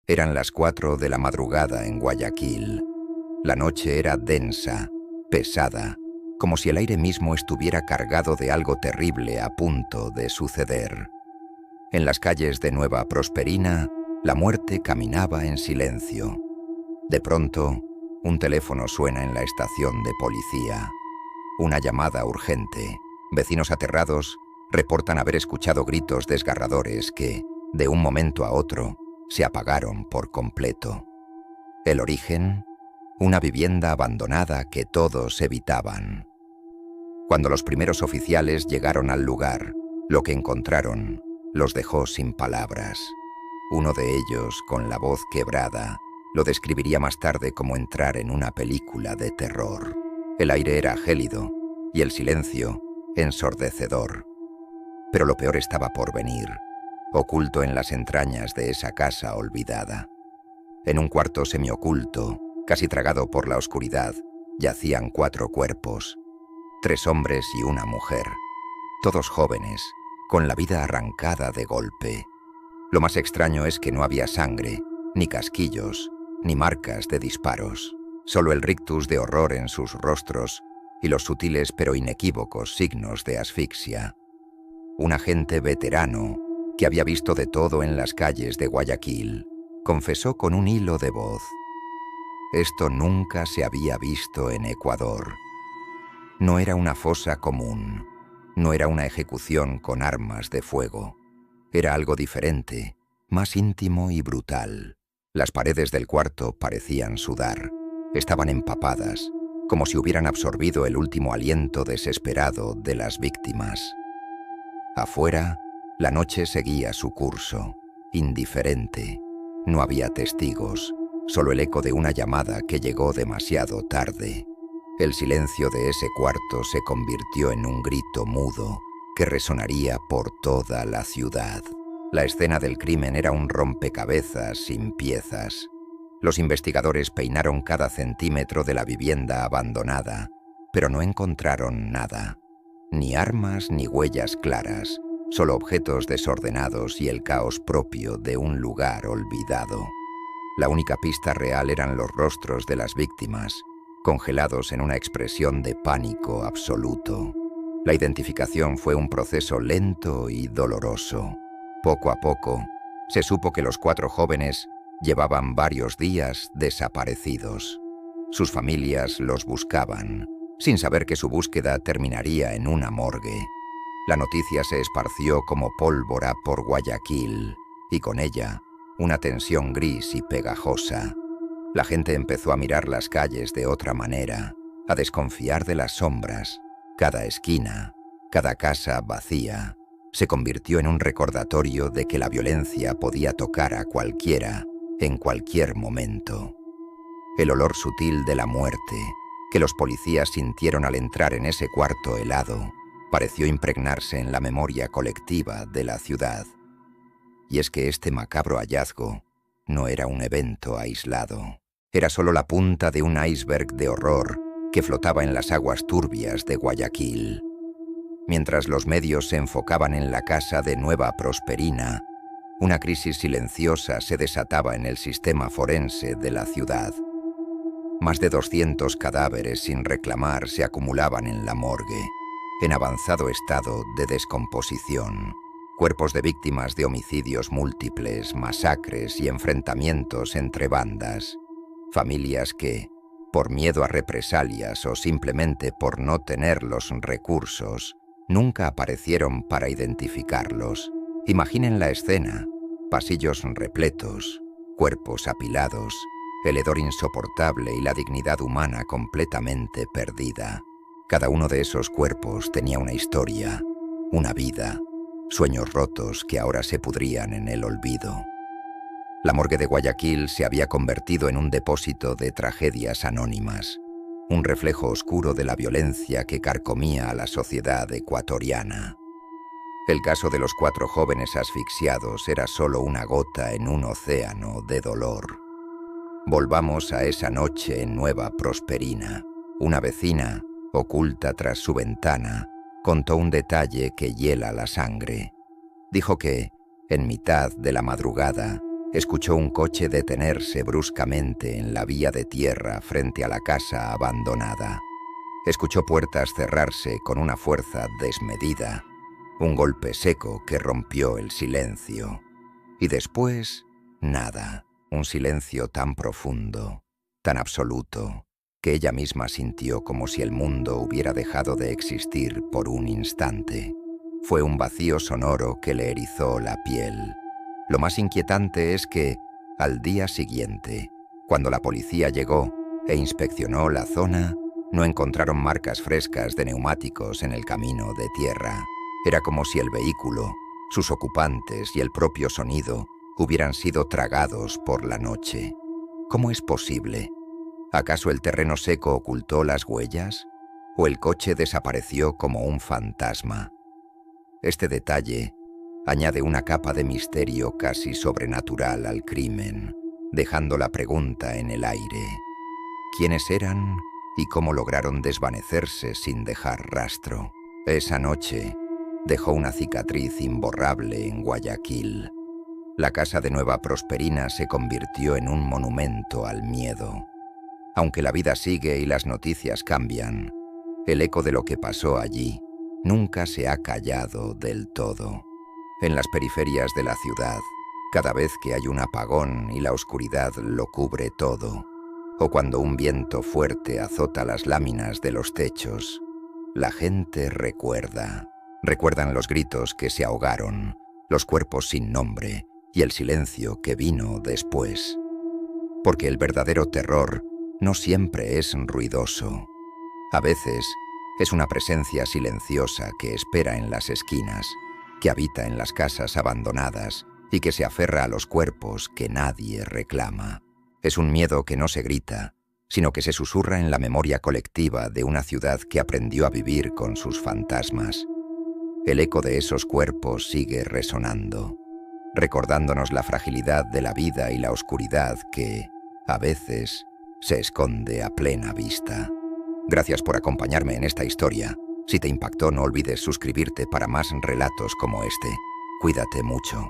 Eran las 4 de la madrugada en Guayaquil. La noche era densa, pesada, como si el aire mismo estuviera cargado de algo terrible a punto de suceder. En las calles de Nueva Prosperina, la muerte caminaba en silencio. De pronto, un teléfono suena en la estación de policía. Una llamada urgente. Vecinos aterrados reportan haber escuchado gritos desgarradores que, de un momento a otro, se apagaron por completo. El origen, una vivienda abandonada que todos evitaban. Cuando los primeros oficiales llegaron al lugar, lo que encontraron los dejó sin palabras. Uno de ellos, con la voz quebrada, lo describiría más tarde como entrar en una película de terror. El aire era gélido y el silencio ensordecedor. Pero lo peor estaba por venir, oculto en las entrañas de esa casa olvidada. En un cuarto semioculto, casi tragado por la oscuridad, yacían 4 cuerpos, 3 hombres y una mujer, todos jóvenes, con la vida arrancada de golpe. Lo más extraño es que no había sangre, ni casquillos, ni marcas de disparos, solo el rictus de horror en sus rostros y los sutiles pero inequívocos signos de asfixia. Un agente veterano, que había visto de todo en las calles de Guayaquil, confesó con un hilo de voz: esto nunca se había visto en Ecuador. No era una fosa común, no era una ejecución con armas de fuego. Era algo diferente, más íntimo y brutal. Las paredes del cuarto parecían sudar, estaban empapadas, como si hubieran absorbido el último aliento desesperado de las víctimas. Afuera, la noche seguía su curso, indiferente. No había testigos, solo el eco de una llamada que llegó demasiado tarde. El silencio de ese cuarto se convirtió en un grito mudo que resonaría por toda la ciudad. La escena del crimen era un rompecabezas sin piezas. Los investigadores peinaron cada centímetro de la vivienda abandonada, pero no encontraron nada. Ni armas ni huellas claras, solo objetos desordenados y el caos propio de un lugar olvidado. La única pista real eran los rostros de las víctimas, congelados en una expresión de pánico absoluto. La identificación fue un proceso lento y doloroso. Poco a poco, se supo que los 4 jóvenes llevaban varios días desaparecidos. Sus familias los buscaban, sin saber que su búsqueda terminaría en una morgue. La noticia se esparció como pólvora por Guayaquil, y con ella, una tensión gris y pegajosa. La gente empezó a mirar las calles de otra manera, a desconfiar de las sombras. Cada esquina, cada casa vacía, se convirtió en un recordatorio de que la violencia podía tocar a cualquiera, en cualquier momento. El olor sutil de la muerte, que los policías sintieron al entrar en ese cuarto helado, pareció impregnarse en la memoria colectiva de la ciudad. Y es que este macabro hallazgo no era un evento aislado. Era solo la punta de un iceberg de horror que flotaba en las aguas turbias de Guayaquil. Mientras los medios se enfocaban en la casa de Nueva Prosperina, una crisis silenciosa se desataba en el sistema forense de la ciudad. Más de 200 cadáveres sin reclamar se acumulaban en la morgue, en avanzado estado de descomposición. Cuerpos de víctimas de homicidios múltiples, masacres y enfrentamientos entre bandas. Familias que, por miedo a represalias o simplemente por no tener los recursos, nunca aparecieron para identificarlos. Imaginen la escena: pasillos repletos, cuerpos apilados, el hedor insoportable y la dignidad humana completamente perdida. Cada uno de esos cuerpos tenía una historia, una vida, sueños rotos que ahora se pudrían en el olvido. La morgue de Guayaquil se había convertido en un depósito de tragedias anónimas, un reflejo oscuro de la violencia que carcomía a la sociedad ecuatoriana. El caso de los 4 jóvenes asfixiados era solo una gota en un océano de dolor. Volvamos a esa noche en Nueva Prosperina. Una vecina, oculta tras su ventana, contó un detalle que hiela la sangre. Dijo que, en mitad de la madrugada, Escuchó un coche detenerse bruscamente en la vía de tierra frente a la casa abandonada. Escuchó puertas cerrarse con una fuerza desmedida, un golpe seco que rompió el silencio. Y después, nada, un silencio tan profundo, tan absoluto, que ella misma sintió como si el mundo hubiera dejado de existir por un instante. Fue un vacío sonoro que le erizó la piel. Lo más inquietante es que, al día siguiente, cuando la policía llegó e inspeccionó la zona, no encontraron marcas frescas de neumáticos en el camino de tierra. Era como si el vehículo, sus ocupantes y el propio sonido hubieran sido tragados por la noche. ¿Cómo es posible? ¿Acaso el terreno seco ocultó las huellas? ¿O el coche desapareció como un fantasma? Este detalle añade una capa de misterio casi sobrenatural al crimen, dejando la pregunta en el aire. ¿Quiénes eran y cómo lograron desvanecerse sin dejar rastro? Esa noche dejó una cicatriz imborrable en Guayaquil. La casa de Nueva Prosperina se convirtió en un monumento al miedo. Aunque la vida sigue y las noticias cambian, el eco de lo que pasó allí nunca se ha callado del todo. En las periferias de la ciudad, cada vez que hay un apagón y la oscuridad lo cubre todo, o cuando un viento fuerte azota las láminas de los techos, la gente recuerda. Recuerdan los gritos que se ahogaron, los cuerpos sin nombre y el silencio que vino después. Porque el verdadero terror no siempre es ruidoso. A veces es una presencia silenciosa que espera en las esquinas, que habita en las casas abandonadas y que se aferra a los cuerpos que nadie reclama. Es un miedo que no se grita, sino que se susurra en la memoria colectiva de una ciudad que aprendió a vivir con sus fantasmas. El eco de esos cuerpos sigue resonando, recordándonos la fragilidad de la vida y la oscuridad que, a veces, se esconde a plena vista. Gracias por acompañarme en esta historia. Si te impactó, no olvides suscribirte para más relatos como este. Cuídate mucho.